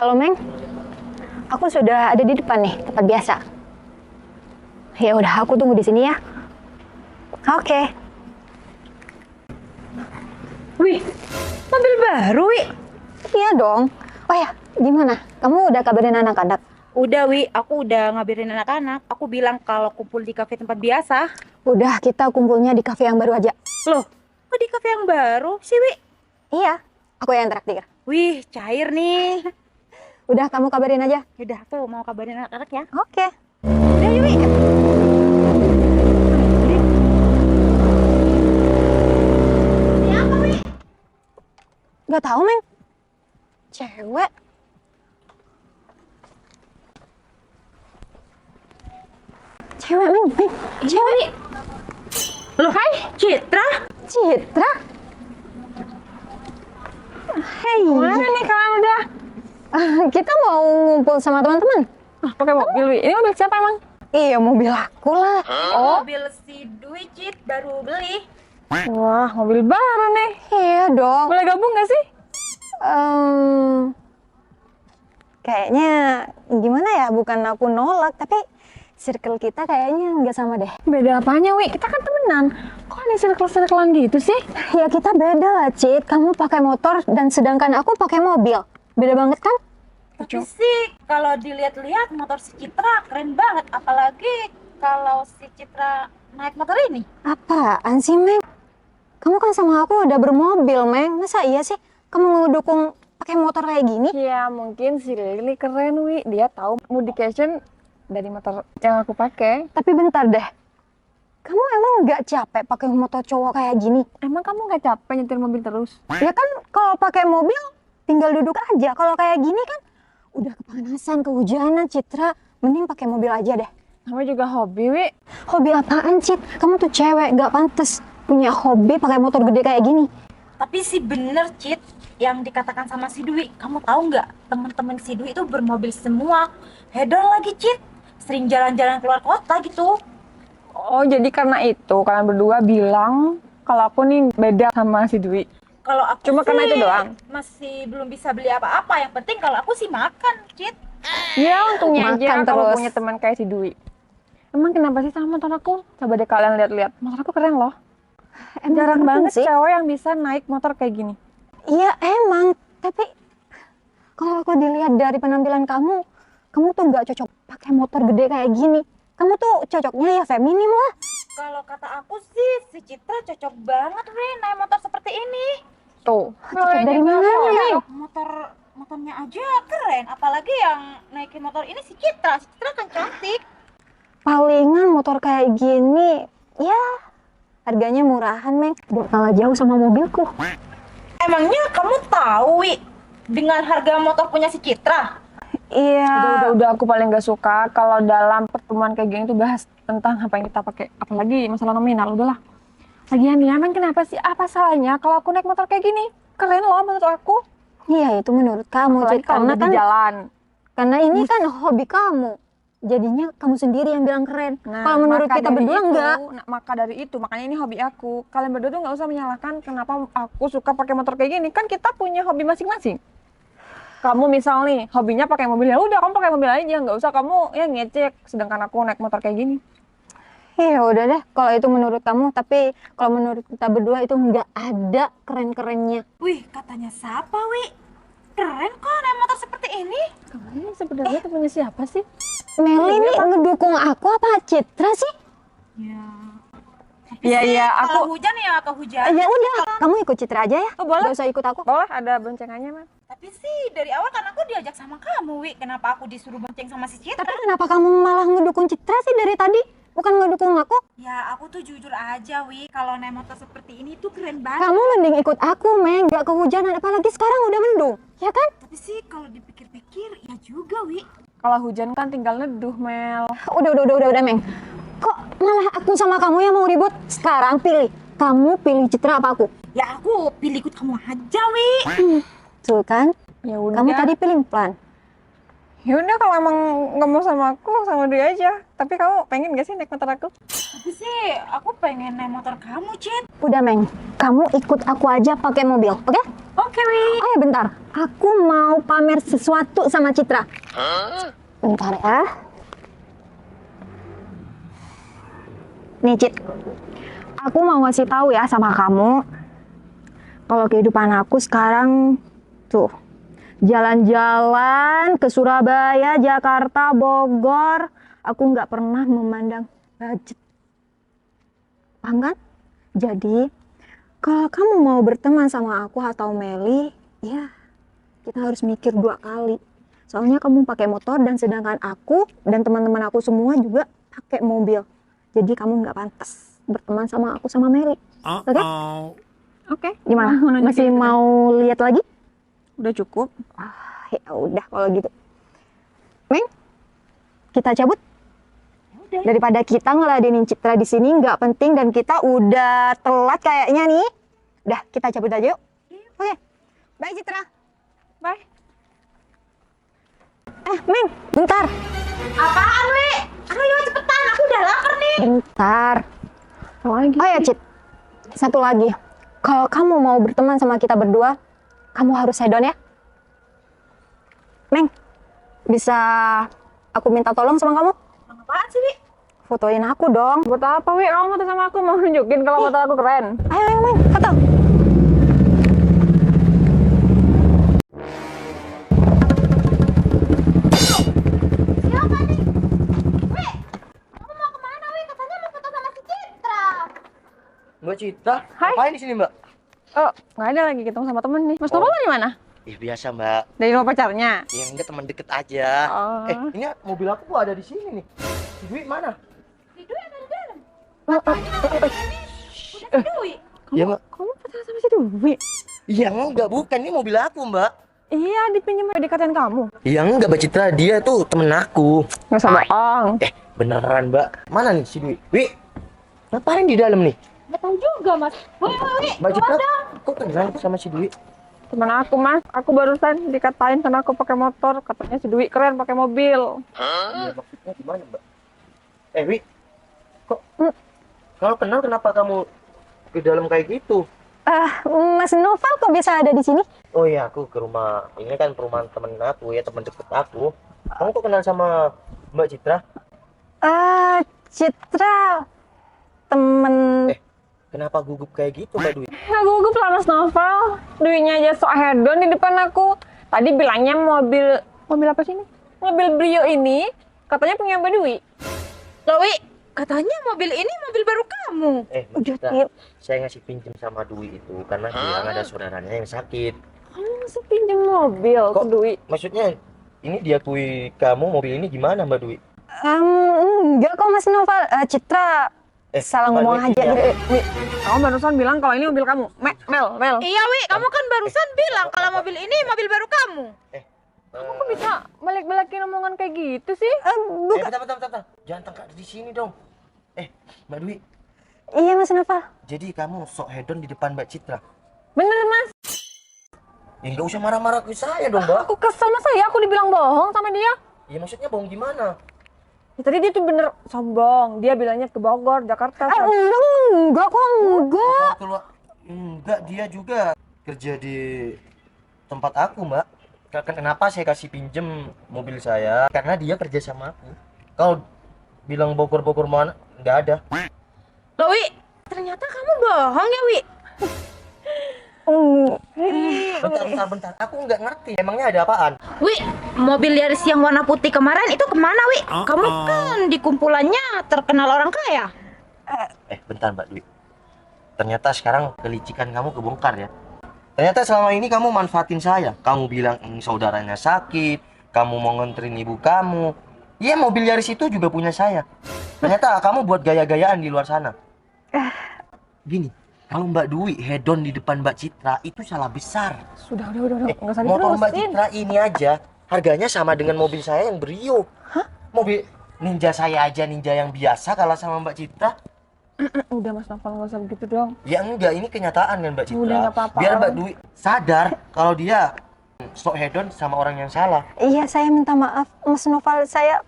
Halo, Meng. Aku sudah ada di depan nih, tempat biasa. Ya udah, aku tunggu di sini ya. Oke. Wih, mobil baru, Wi. Iya dong. Oh ya, gimana? Kamu udah kabarin anak-anak? Udah, Wi. Aku udah ngabarin anak-anak. Aku bilang kalau kumpul di kafe tempat biasa. Udah, kita kumpulnya di kafe yang baru aja. Loh, kok di kafe yang baru sih, Wi? Iya, aku yang traktir. Wih, cair nih. Udah, kamu kabarin aja. Yaudah, aku mau kabarin anak-anak ya. Oke. Udah, yuk, Wi. Ini apa, Wi? Gak tahu, Meng. Cewek. Cewek, Meng. Cewek. Loh, hai, Citra. Citra. Hei. Mana nih kalian udah? Kita mau ngumpul sama teman-teman. Pakai mobil, Wi. Ini mobil siapa emang? Iya, mobil aku lah. Oh, mobil si Dwi, Cit. Baru beli. Wah, mobil baru nih. Iya dong. Boleh gabung gak sih? Kayaknya gimana ya? Bukan aku nolak, tapi circle kita kayaknya nggak sama deh. Beda apanya, Wi? Kita kan temenan. Kok ada circle-circlean gitu sih? Ya kita beda lah, Cit. Kamu pakai motor dan sedangkan aku pakai mobil. Beda banget kan? Tapi sih, kalau dilihat-lihat motor si Citra keren banget. Apalagi kalau si Citra naik motor ini. Apaan sih, Meng? Kamu kan sama aku udah bermobil, Meng. Masa iya sih kamu ngedukung pakai motor kayak gini? Ya, mungkin si Lily keren, Wi. Dia tahu modification dari motor yang aku pakai. Tapi bentar deh. Kamu emang nggak capek pakai motor cowok kayak gini? Emang kamu gak capek nyetir mobil terus? Ya kan kalau pakai mobil tinggal duduk aja. Kalau kayak gini kan udah kepanasan, kehujanan, Citra. Mending pakai mobil aja deh. Namanya juga hobi, Wi. Hobi apaan, Cit? Kamu tuh cewek, nggak pantas punya hobi pakai motor gede kayak gini. Tapi sih bener, Cit, yang dikatakan sama si Dwi. Kamu tahu nggak, temen-temen si Dwi itu bermobil semua. Hedon lagi, Cit. Sering jalan-jalan keluar kota gitu. Oh, jadi karena itu kalian berdua bilang kalau aku nih beda sama si Dwi. Kalau aku Cuma sih karena itu doang? masih belum bisa beli apa-apa. Yang penting kalau aku sih makan, Cit. Ya, untungnya aja Makan kamu terus. punya teman kayak si Dwi. Emang kenapa sih sama motor aku? Coba deh kalian lihat-lihat. Motor aku keren loh. Emang Jarang keren banget sih. cewek yang bisa naik motor kayak gini. Iya emang, tapi kalau aku dilihat dari penampilan kamu tuh nggak cocok pakai motor gede kayak gini. Kamu tuh cocoknya ya feminim lah. Kalau kata aku sih, si Citra cocok banget, Wi, naik motor seperti ini. Tuh. Cocok dari mana nih? Motornya aja keren, apalagi yang naikin motor ini si Citra. Si Citra kan cantik. Palingan motor kayak gini, ya harganya murahan, Meng. Gak kalah jauh sama mobilku. Emangnya kamu tahu, Wi, dengan harga motor punya si Citra? Iya. Udah, aku paling gak suka kalau dalam pertemuan kayak gini tuh bahas tentang apa yang kita pakai. Apalagi masalah nominal, udahlah. Lagian ya, emang kenapa sih? Apa salahnya kalau aku naik motor kayak gini? Keren loh menurut aku. Iya, itu menurut kamu, Apalagi Cit. kalau Karena udah di kan, jalan. karena ini kan hobi kamu. Jadinya kamu sendiri yang bilang keren. Nah, Kalau menurut maka kita dari berdua itu, enggak. maka dari itu, makanya ini hobi aku. Kalian berdua tuh nggak usah menyalahkan kenapa aku suka pakai motor kayak gini. Kan kita punya hobi masing-masing. Kamu misal nih, hobinya pakai mobil, ya udah kamu pakai mobil aja, nggak usah kamu ya ngecek. Sedangkan aku naik motor kayak gini. Ya udah deh, kalau itu menurut kamu. Tapi kalau menurut kita berdua itu nggak ada keren-kerennya. Wih, katanya siapa, Wi? Keren kok naik motor seperti ini. Kamu ini sebenarnya tuh punya siapa sih? Meli ini ngedukung aku apa Citra sih? Ya. Iya, Kalau aku hujan ya kehujanan. Ya udah, kamu ikut Citra aja ya. Oh, boleh. Gak usah ikut aku. boleh ada boncengannya, Mas. Tapi sih dari awal kan aku diajak sama kamu, Wi. Kenapa aku disuruh bonceng sama si Citra? Tapi kenapa kamu malah ngedukung Citra sih dari tadi? Bukan ngedukung aku. Ya, aku tuh jujur aja, Wi. Kalau naik motor seperti ini tuh keren banget. Kamu mending ikut aku, Meng. Gak kehujanan, apalagi sekarang udah mendung. Ya kan? Tapi sih kalau dipikir-pikir, ya juga, Wi. Kalau hujan kan tinggal neduh, Mel. Udah, Meng. Kok malah aku sama kamu yang mau ribut? Sekarang pilih. Kamu pilih Citra apa aku? Ya aku pilih ikut kamu aja, Wi. Tuh kan? Ya udah. Kamu tadi pilih plan. Ya udah kalau emang nggak mau sama aku, sama dia aja. Tapi kamu pengen gak sih naik motor aku? Tapi sih aku pengen naik motor kamu, Cit. Udah, Meng. Kamu ikut aku aja pakai mobil, oke? Oke, Wi. Oh ya bentar, aku mau pamer sesuatu sama Citra. Bentar ya. Nih Cit, aku mau ngasih tahu ya sama kamu, kalau kehidupan aku sekarang tuh jalan-jalan ke Surabaya, Jakarta, Bogor, aku nggak pernah memandang budget. Paham kan? Jadi kalau kamu mau berteman sama aku atau Meli, ya kita harus mikir 2 kali. Soalnya kamu pakai motor dan sedangkan aku dan teman-teman aku semua juga pakai mobil. Jadi kamu nggak pantas berteman sama aku sama Meli. Oke? Oke. Gimana? Mau nunjukin Masih kita? mau lihat lagi? Udah cukup. Ya udah kalau gitu. Meng, kita cabut. Daripada kita ngeladenin Citra di sini nggak penting dan kita udah telat kayaknya nih. Udah, kita cabut aja yuk. Oke. Bye Citra. Bye. Meng, bentar. Apaan, Wi? Ayo cepetan, aku udah lapar nih. Bentar. Apa lagi? Oh ya, Cit. Satu lagi. Kalau kamu mau berteman sama kita berdua, kamu harus hedon ya. Meng, bisa aku minta tolong sama kamu? Apaan sih, Wi? Fotoin aku dong. Buat apa, Wi? Kamu foto sama aku mau nunjukin kalau motor aku keren. Ayo, Meng, foto. Siapa nih? Wi, kamu mau kemana, Wi? Katanya mau foto sama si Citra. Mbak Citra, Hai. ngapain di sini Mbak? Oh, nggak ada lagi ketemu sama temen nih. Mas Novel di mana? Ih biasa Mbak, Dari rumah pacarnya. yang enggak teman deket aja. Oh. Ini mobil aku kok ada di sini nih. Si Dwi mana? Si Dwi ada di dalam. Oh, Udah si Dwi. Iya Mbak. kamu pacaran sama si Dewi? Iya enggak, bukan ini mobil aku Mbak. Iya, dipinjam PDKT kamu. Iya enggak Mbak Citra, dia tuh temen aku. Nggak usah bohong. Beneran Mbak. Mana nih si Dwi? Wi, ngapain di dalam nih? Nggak tahu juga, Mas. Wi. Mbak Citra, kok kenal sama si Dwi? Temen aku, Mas. Aku barusan dikatain karena aku pakai motor. Katanya si Dewi keren pakai mobil. Iya maksudnya gimana Mbak? Wi, kok kalau kenal kenapa kamu ke dalam kayak gitu? Mas Novel kok bisa ada di sini? Oh iya, aku ke rumah, ini kan perumahan temen aku ya, temen deket aku. Kamu kok kenal sama Mbak Citra? Citra, temen. Kenapa gugup kayak gitu Mbak Dwi? Ya gugup lah Mas Novel. Dewinya aja sok hedon di depan aku. Tadi bilangnya mobil apa sih ini? Mobil Brio ini katanya punya Mbak Dewi. Loh, Wi, katanya mobil ini mobil baru kamu. Udah, Mbak Citra, Cit. saya ngasih pinjam sama Dwi itu karena dia ada saudaranya yang sakit. Kamu masih pinjam mobil ke Kok? Dewi? Maksudnya ini diakui kamu mobil ini gimana Mbak Dwi? Enggak kok Mas Novel. Citra salah Mbak ngomong Dwi, aja iya. gitu. Kamu barusan bilang kalau ini mobil kamu. Mel. Iya, Wi, kamu kan barusan bilang kalau mobil ini mobil baru kamu. Kamu kok bisa balik-balikin omongan kayak gitu sih? Bukan. Bentar. Jangan tangkap di sini dong. Mbak Dwi, Iya Mas Novel. jadi kamu sok hedon di depan Mbak Citra. Bener Mas. Ya nggak usah marah-marah ke saya dong Mbak. Aku kesel Mas ya, aku dibilang bohong sama dia. Ya maksudnya bohong gimana? Ya, tadi dia tuh bener sombong. Dia bilangnya ke Bogor, Jakarta. Enggak kok, enggak. Kalau enggak, dia juga kerja di tempat aku Mbak. Kenapa saya kasih pinjem mobil saya? Karena dia kerja sama aku. Kalau bilang Bogor mana, nggak ada. Loh, Wi, ternyata kamu bohong ya, Wi? Bentar. Aku nggak ngerti. Emangnya ada apaan? Wi, mobil Yaris yang warna putih kemarin itu kemana, Wi? Kamu kan di kumpulannya terkenal orang kaya. Bentar Mbak Dwi. Ternyata sekarang kelicikan kamu kebongkar ya. Ternyata selama ini kamu manfaatin saya. Kamu bilang saudaranya sakit, kamu mau nganterin ibu kamu. Iya, mobil Yaris itu juga punya saya. Ternyata kamu buat gaya-gayaan di luar sana. Gini, kalau Mbak Dwi hedon di depan Mbak Citra itu salah besar. Sudah, nggak usah Motor Mbak diterusin. Citra ini aja harganya sama dengan mobil saya yang Brio. Mobil Ninja saya aja Ninja yang biasa kalah sama Mbak Citra. Udah Mas Novel, nggak usah begitu dong. Ya enggak, ini kenyataan kan Mbak Citra. Udah, nggak apa-apa. Biar Mbak Dwi sadar kalau dia sok hedon sama orang yang salah. Iya, saya minta maaf Mas Novel. Saya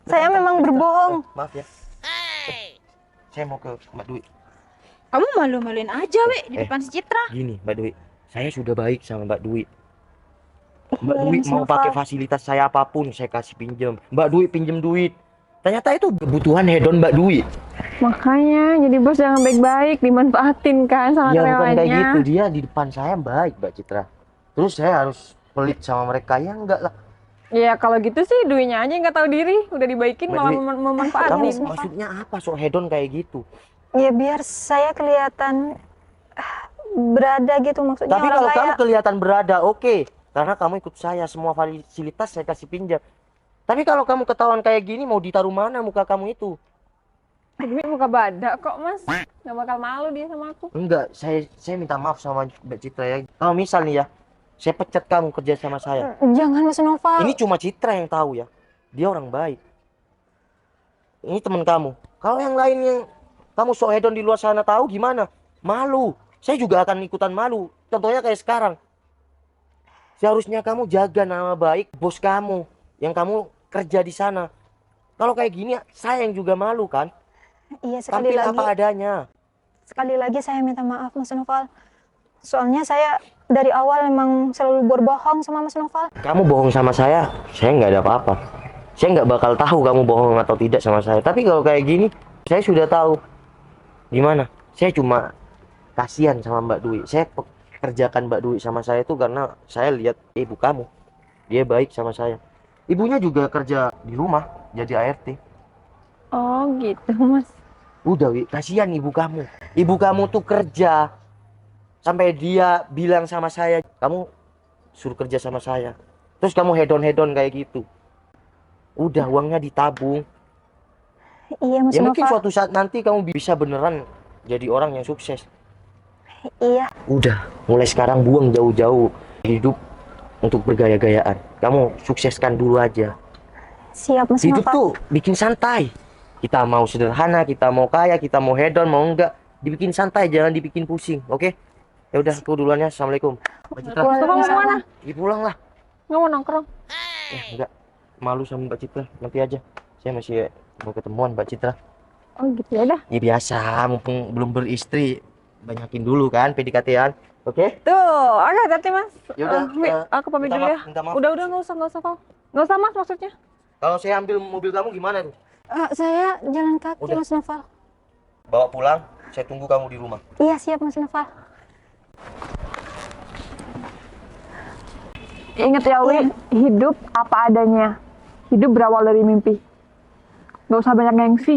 Saya memang berbohong. Maaf ya. Saya mau ke Mbak Dwi. Kamu malu-maluin aja, Wi, di depan si Citra. Gini, Mbak Dwi. Saya sudah baik sama Mbak Dwi. Mbak Iya, Dwi Mas mau Noval. pakai fasilitas saya apapun, saya kasih pinjam. Mbak Dwi pinjam duit. Ternyata itu kebutuhan hedon Mbak Dwi. Makanya jadi bos jangan baik-baik, dimanfaatin kan sama Ya bukan kayak karyawannya. gitu, dia di depan saya baik Mbak Citra. Terus saya harus pelit sama mereka, ya enggak lah. Ya kalau gitu sih duitnya aja yang nggak tahu diri, udah dibaikin Mbak malah Dwi, mem- Kamu memanfaatin. maksudnya apa sok hedon kayak gitu? Ya biar saya kelihatan berada gitu, maksudnya Tapi orang kalau kaya. kamu kelihatan berada, oke. Karena kamu ikut saya, semua fasilitas saya kasih pinjam. Tapi kalau kamu ketahuan kayak gini, mau ditaruh mana muka kamu itu? Duit muka badak kok mas, nggak bakal malu dia sama aku. Enggak, saya minta maaf sama Mbak Citra ya. Kalau misal nih ya, saya pecat kamu kerja sama saya. Jangan Mas Noval. Ini cuma Citra yang tahu ya. Dia orang baik. Ini teman kamu. Kalau yang lain yang kamu sok hedon di luar sana tahu gimana? Malu. Saya juga akan ikutan malu. Contohnya kayak sekarang. Seharusnya kamu jaga nama baik bos kamu yang kamu kerja di sana. Kalau kayak gini, saya yang juga malu kan? Iya, sekali Tampil lagi. apa adanya. Sekali lagi saya minta maaf Mas Noval. Soalnya saya dari awal memang selalu berbohong sama Mas Noval. Kamu bohong sama saya nggak ada apa-apa. Saya nggak bakal tahu kamu bohong atau tidak sama saya. Tapi kalau kayak gini, saya sudah tahu. Gimana? Saya cuma kasihan sama Mbak Dwi. Saya kerjakan Mbak Dwi sama saya itu karena saya lihat ibu kamu. Dia baik sama saya. Ibunya juga kerja di rumah, jadi ART. Oh gitu mas. Udah Wi, kasihan ibu kamu. Ibu kamu tuh kerja sampai dia bilang sama saya, kamu suruh kerja sama saya. Terus kamu hedon-hedon kayak gitu. Udah uangnya ditabung. Iya Mas Ya mungkin Noval. suatu saat nanti kamu bisa beneran jadi orang yang sukses. Iya. Udah, mulai sekarang buang jauh-jauh hidup untuk bergaya-gayaan. Kamu sukseskan dulu aja. Siap Mas Hidup Noval. tuh bikin santai. Kita mau sederhana, kita mau kaya, kita mau hedon, mau enggak, dibikin santai, jangan dibikin pusing, oke? Ya udah, aku duluan ya. Assalamualaikum. Mbak Citra, Bapak mau kemana? ya pulang lah. Nggak mau nongkrong. Ya enggak, malu sama Mbak Citra. Nanti aja. Saya masih mau ketemuan Mbak Citra. Oh gitu ya dah. Ya biasa, mumpung belum beristri, banyakin dulu kan PDKT-an, oke? Tuh, oke hati mas. Ya udah, Wi, aku pamit minta dulu ya. maaf, minta maaf. Udah nggak usah kau. Nggak usah mas maksudnya. Kalau saya ambil mobil kamu gimana tuh? Saya jalan kaki Udah. Mas Noval. Bawa pulang, saya tunggu kamu di rumah. Iya siap Mas Noval. Ingat ya Wi, hidup apa adanya. Hidup berawal dari mimpi. Nggak usah banyak gengsi.